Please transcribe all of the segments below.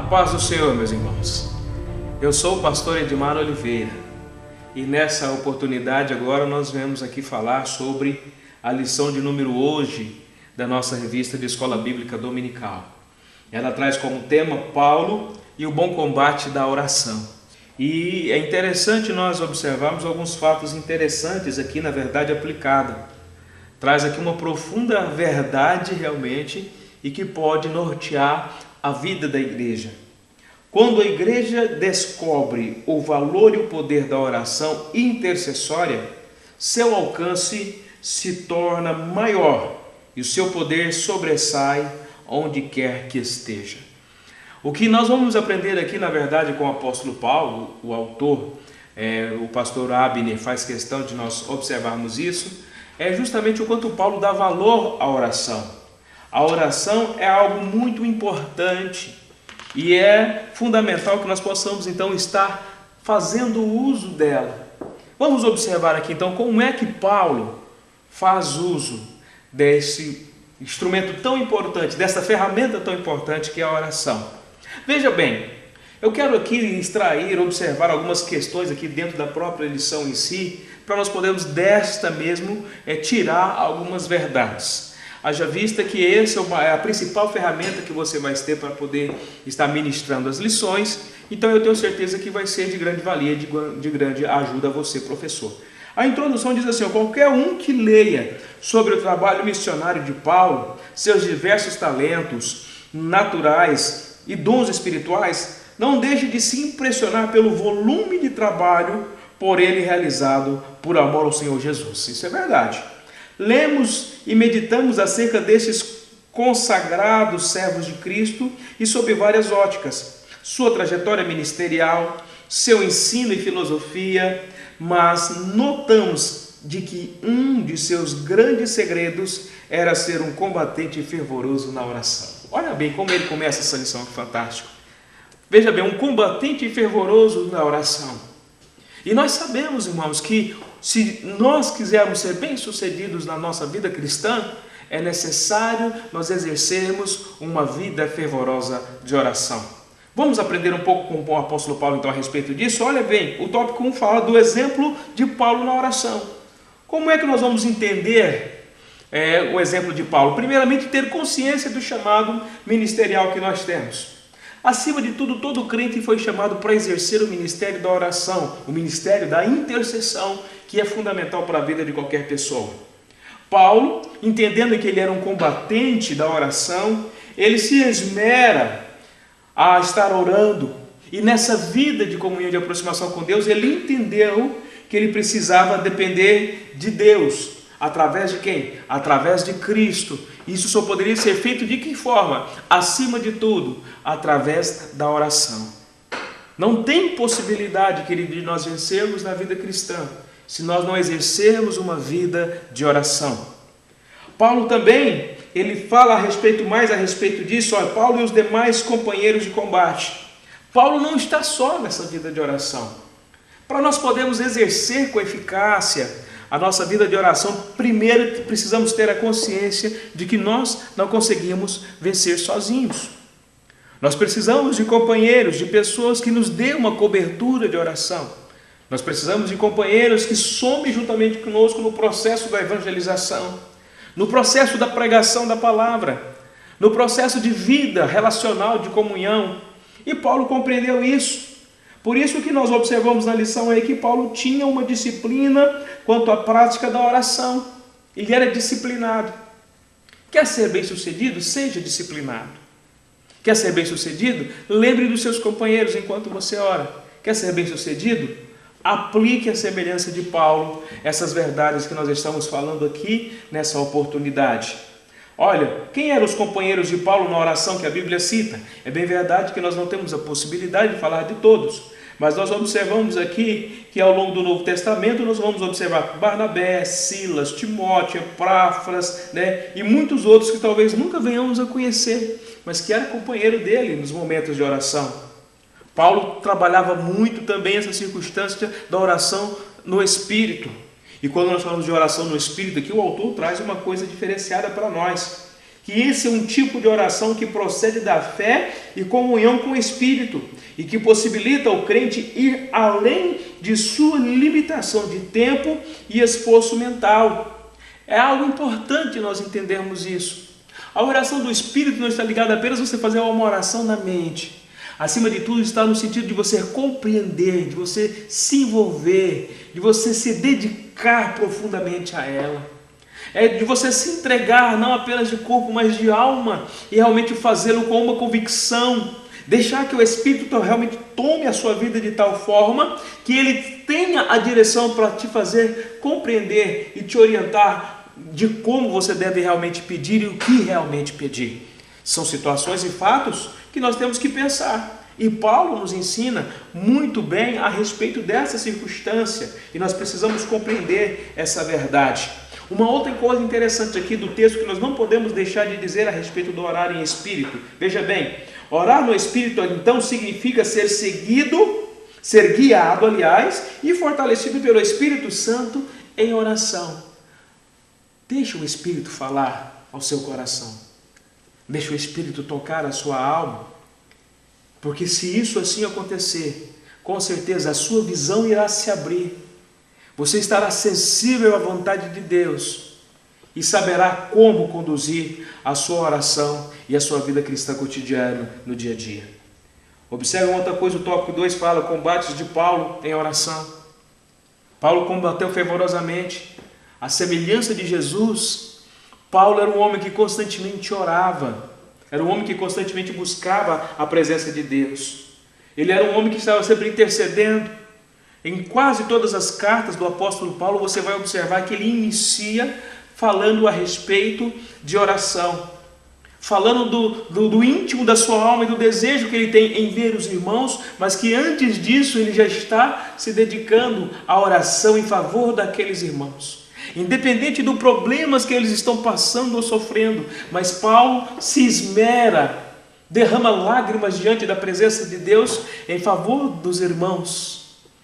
paz do Senhor, meus irmãos. Eu sou o pastor Edmar Oliveira e nessa oportunidade agora nós viemos aqui falar sobre a lição de número hoje da nossa revista de Escola Bíblica Dominical. Ela traz como tema Paulo e o bom combate da oração. E é interessante nós observarmos alguns fatos interessantes aqui, na verdade aplicada. Traz aqui uma profunda verdade realmente e que pode nortear a vida da igreja. Quando a igreja descobre o valor e o poder da oração intercessória, seu alcance se torna maior e o seu poder sobressai onde quer que esteja. O que nós vamos aprender aqui, na verdade, com o apóstolo Paulo, o autor, o pastor Abner faz questão de nós observarmos isso, é justamente o quanto Paulo dá valor à oração. A oração é algo muito importante e é fundamental que nós possamos então estar fazendo uso dela. Vamos observar aqui então como é que Paulo faz uso desse instrumento tão importante, dessa ferramenta tão importante que é a oração. Veja bem, eu quero aqui extrair, observar algumas questões aqui dentro da própria lição em si, para nós podermos desta mesmo tirar algumas verdades. Haja vista que essa é a principal ferramenta que você vai ter para poder estar ministrando as lições, então eu tenho certeza que vai ser de grande valia, de grande ajuda a você, professor. A introdução diz assim: qualquer um que leia sobre o trabalho missionário de Paulo, seus diversos talentos naturais e dons espirituais, não deixe de se impressionar pelo volume de trabalho por ele realizado por amor ao Senhor Jesus. Isso é verdade. Lemos e meditamos acerca desses consagrados servos de Cristo e sob várias óticas, sua trajetória ministerial, seu ensino e filosofia, mas notamos de que um de seus grandes segredos era ser um combatente fervoroso na oração. Olha bem como ele começa essa lição, que fantástico. Veja bem, um combatente fervoroso na oração. E nós sabemos, irmãos, que se nós quisermos ser bem-sucedidos na nossa vida cristã, é necessário nós exercermos uma vida fervorosa de oração. Vamos aprender um pouco com o apóstolo Paulo então a respeito disso? Olha bem, o tópico 1 fala do exemplo de Paulo na oração. Como é que nós vamos entender o exemplo de Paulo? Primeiramente, ter consciência do chamado ministerial que nós temos. Acima de tudo, todo crente foi chamado para exercer o ministério da oração, o ministério da intercessão, que é fundamental para a vida de qualquer pessoa. Paulo, entendendo que ele era um combatente da oração, ele se esmera a estar orando, e nessa vida de comunhão, de aproximação com Deus, ele entendeu que ele precisava depender de Deus. Através de quem? Através de Cristo. Isso só poderia ser feito de que forma? Acima de tudo, através da oração. Não tem possibilidade, querido, de nós vencermos na vida cristã se nós não exercermos uma vida de oração. Paulo também, ele fala mais a respeito disso, Paulo e os demais companheiros de combate. Paulo não está só nessa vida de oração. Para nós podermos exercer com eficácia a nossa vida de oração, primeiro precisamos ter a consciência de que nós não conseguimos vencer sozinhos. Nós precisamos de companheiros, de pessoas que nos dêem uma cobertura de oração. Nós precisamos de companheiros que somem juntamente conosco no processo da evangelização, no processo da pregação da palavra, no processo de vida relacional, de comunhão. E Paulo compreendeu isso. Por isso que nós observamos na lição aí que Paulo tinha uma disciplina quanto à prática da oração. Ele era disciplinado. Quer ser bem-sucedido? Seja disciplinado. Quer ser bem-sucedido? Lembre dos seus companheiros enquanto você ora. Quer ser bem-sucedido? Aplique a semelhança de Paulo essas verdades que nós estamos falando aqui nessa oportunidade. Olha, quem eram os companheiros de Paulo na oração que a Bíblia cita? É bem verdade que nós não temos a possibilidade de falar de todos, mas nós observamos aqui que ao longo do Novo Testamento nós vamos observar Barnabé, Silas, Timóteo, Epáfras, e muitos outros que talvez nunca venhamos a conhecer, mas que era companheiro dele nos momentos de oração. Paulo trabalhava muito também essa circunstância da oração no Espírito. E quando nós falamos de oração no Espírito, aqui o autor traz uma coisa diferenciada para nós, que esse é um tipo de oração que procede da fé e comunhão com o Espírito e que possibilita o crente ir além de sua limitação de tempo e esforço mental. É algo importante nós entendermos isso. A oração do Espírito não está ligada apenas a você fazer uma oração na mente. Acima de tudo, está no sentido de você compreender, de você se envolver, de você se dedicar profundamente a ela. É de você se entregar, não apenas de corpo, mas de alma, e realmente fazê-lo com uma convicção. Deixar que o Espírito realmente tome a sua vida de tal forma que ele tenha a direção para te fazer compreender e te orientar de como você deve realmente pedir e o que realmente pedir. São situações e fatos que nós temos que pensar. E Paulo nos ensina muito bem a respeito dessa circunstância. E nós precisamos compreender essa verdade. Uma outra coisa interessante aqui do texto que nós não podemos deixar de dizer a respeito do orar em espírito. Veja bem, orar no espírito então significa ser seguido, ser guiado, aliás, e fortalecido pelo Espírito Santo em oração. Deixa o Espírito falar ao seu coração. Deixa o Espírito tocar a sua alma, porque se isso assim acontecer, com certeza a sua visão irá se abrir, você estará sensível à vontade de Deus e saberá como conduzir a sua oração e a sua vida cristã cotidiana no dia a dia. Observe uma outra coisa, o tópico 2 fala, combates de Paulo em oração. Paulo combateu fervorosamente, à semelhança de Jesus. Paulo era um homem que constantemente orava, era um homem que constantemente buscava a presença de Deus. Ele era um homem que estava sempre intercedendo. Em quase todas as cartas do apóstolo Paulo, você vai observar que ele inicia falando a respeito de oração, falando do íntimo da sua alma e do desejo que ele tem em ver os irmãos, mas que antes disso ele já está se dedicando à oração em favor daqueles irmãos. Independente dos problemas que eles estão passando ou sofrendo, mas Paulo se esmera, derrama lágrimas diante da presença de Deus em favor dos irmãos.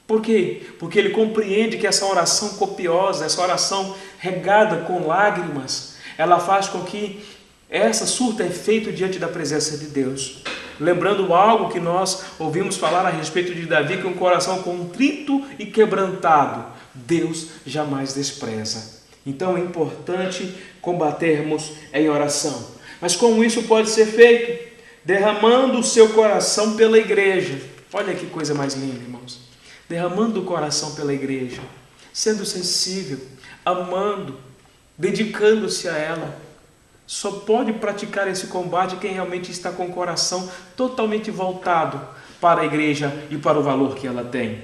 Por quê? Porque ele compreende que essa oração copiosa, essa oração regada com lágrimas, ela faz com que essa surta efeito diante da presença de Deus. Lembrando algo que nós ouvimos falar a respeito de Davi, que um coração contrito e quebrantado Deus jamais despreza. Então é importante combatermos em oração. Mas como isso pode ser feito? Derramando o seu coração pela igreja. Olha que coisa mais linda, irmãos. Derramando o coração pela igreja, sendo sensível, amando, dedicando-se a ela. Só pode praticar esse combate quem realmente está com o coração totalmente voltado para a igreja e para o valor que ela tem.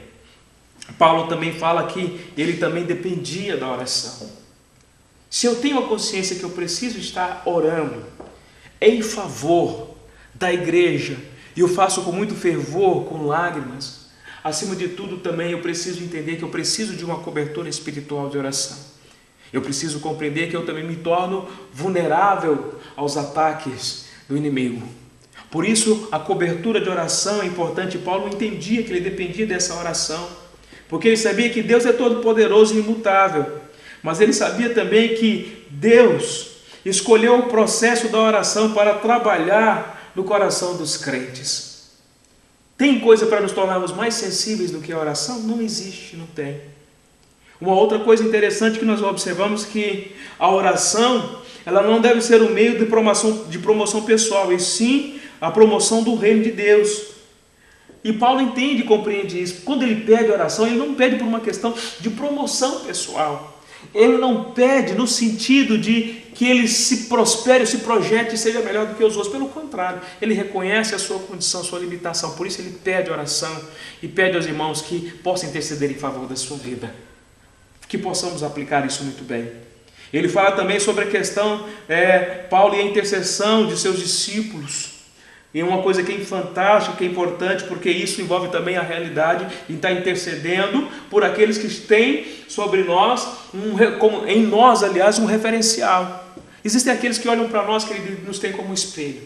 Paulo também fala que ele também dependia da oração. Se eu tenho a consciência que eu preciso estar orando em favor da igreja, e eu faço com muito fervor, com lágrimas, acima de tudo também eu preciso entender que eu preciso de uma cobertura espiritual de oração. Eu preciso compreender que eu também me torno vulnerável aos ataques do inimigo. Por isso, a cobertura de oração é importante. Paulo entendia que ele dependia dessa oração, porque ele sabia que Deus é todo-poderoso e imutável. Mas ele sabia também que Deus escolheu o processo da oração para trabalhar no coração dos crentes. Tem coisa para nos tornarmos mais sensíveis do que a oração? Não existe, não tem. Uma outra coisa interessante que nós observamos que a oração, ela não deve ser um meio de promoção pessoal, e sim a promoção do reino de Deus. E Paulo entende e compreende isso. Quando ele pede oração, ele não pede por uma questão de promoção pessoal. Ele não pede no sentido de que ele se prospere, se projete e seja melhor do que os outros. Pelo contrário, ele reconhece a sua condição, a sua limitação. Por isso ele pede oração e pede aos irmãos que possam interceder em favor da sua vida. Que possamos aplicar isso muito bem. Ele fala também sobre a questão, Paulo e a intercessão de seus discípulos. E uma coisa que é fantástica, que é importante, porque isso envolve também a realidade de estar intercedendo por aqueles que têm sobre nós, em nós, aliás, um referencial. Existem aqueles que olham para nós, que ele nos tem como um espelho,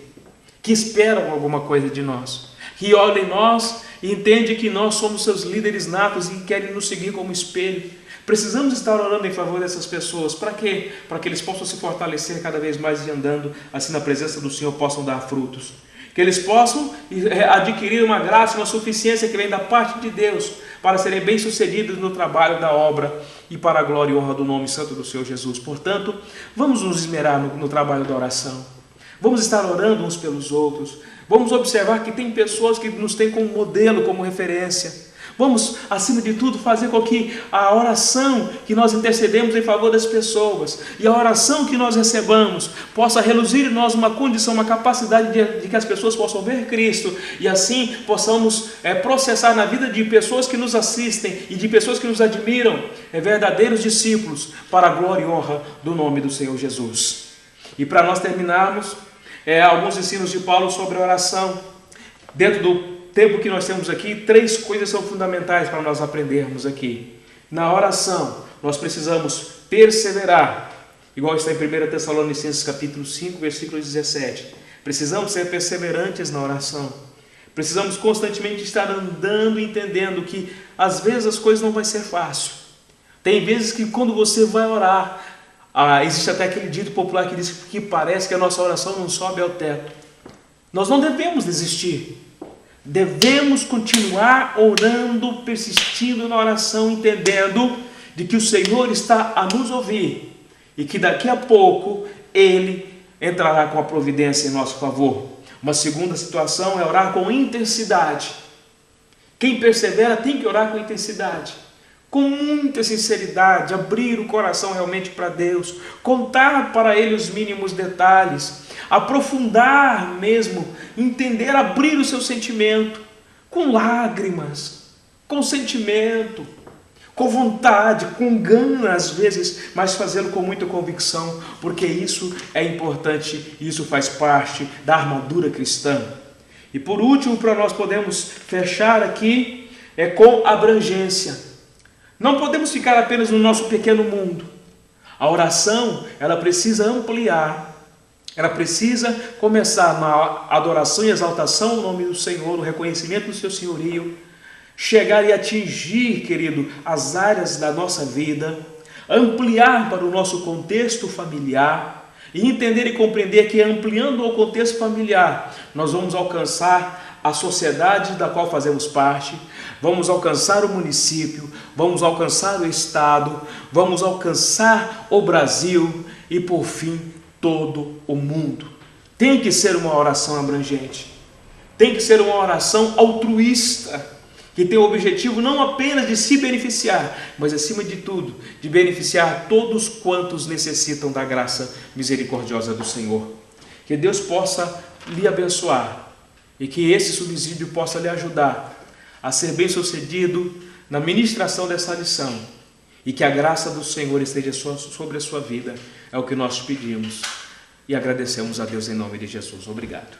que esperam alguma coisa de nós, que olham em nós e entendem que nós somos seus líderes natos e querem nos seguir como espelho. Precisamos estar orando em favor dessas pessoas. Para quê? Para que eles possam se fortalecer cada vez mais e andando assim na presença do Senhor possam dar frutos. Que eles possam adquirir uma graça, uma suficiência que vem da parte de Deus para serem bem-sucedidos no trabalho da obra e para a glória e honra do nome santo do Senhor Jesus. Portanto, vamos nos esmerar no trabalho da oração. Vamos estar orando uns pelos outros. Vamos observar que tem pessoas que nos têm como modelo, como referência. Vamos, acima de tudo, fazer com que a oração que nós intercedemos em favor das pessoas e a oração que nós recebamos possa reluzir em nós uma condição, uma capacidade de que as pessoas possam ver Cristo e assim possamos processar na vida de pessoas que nos assistem e de pessoas que nos admiram, verdadeiros discípulos para a glória e honra do nome do Senhor Jesus. E para nós terminarmos, alguns ensinos de Paulo sobre a oração. Dentro do tempo que nós temos aqui, 3 coisas são fundamentais para nós aprendermos aqui. Na oração, nós precisamos perseverar, igual está em 1 Tessalonicenses capítulo 5, versículo 17. Precisamos ser perseverantes na oração. Precisamos constantemente estar andando e entendendo que às vezes as coisas não vão ser fáceis. Tem vezes que quando você vai orar, existe até aquele dito popular que diz que parece que a nossa oração não sobe ao teto. Nós não devemos desistir. Devemos continuar orando, persistindo na oração, entendendo de que o Senhor está a nos ouvir e que daqui a pouco Ele entrará com a providência em nosso favor. Uma segunda situação é orar com intensidade. Quem persevera tem que orar com intensidade, com muita sinceridade, abrir o coração realmente para Deus, contar para Ele os mínimos detalhes, aprofundar mesmo, entender, abrir o seu sentimento, com lágrimas, com sentimento, com vontade, com gana às vezes, mas fazê-lo com muita convicção, porque isso é importante, isso faz parte da armadura cristã. E por último, para nós podermos fechar aqui, com abrangência. Não podemos ficar apenas no nosso pequeno mundo. A oração, ela precisa ampliar. Ela precisa começar na adoração e exaltação do nome do Senhor, no reconhecimento do seu senhorio, chegar e atingir, querido, as áreas da nossa vida, ampliar para o nosso contexto familiar e entender e compreender que ampliando o contexto familiar, nós vamos alcançar a sociedade da qual fazemos parte, vamos alcançar o município, vamos alcançar o estado, vamos alcançar o Brasil e, por fim, todo o mundo. Tem que ser uma oração abrangente, tem que ser uma oração altruísta, que tem o objetivo não apenas de se beneficiar, mas acima de tudo, de beneficiar todos quantos necessitam da graça misericordiosa do Senhor. Que Deus possa lhe abençoar e que esse subsídio possa lhe ajudar a ser bem-sucedido na ministração dessa lição e que a graça do Senhor esteja sobre a sua vida. É o que nós pedimos e agradecemos a Deus em nome de Jesus. Obrigado.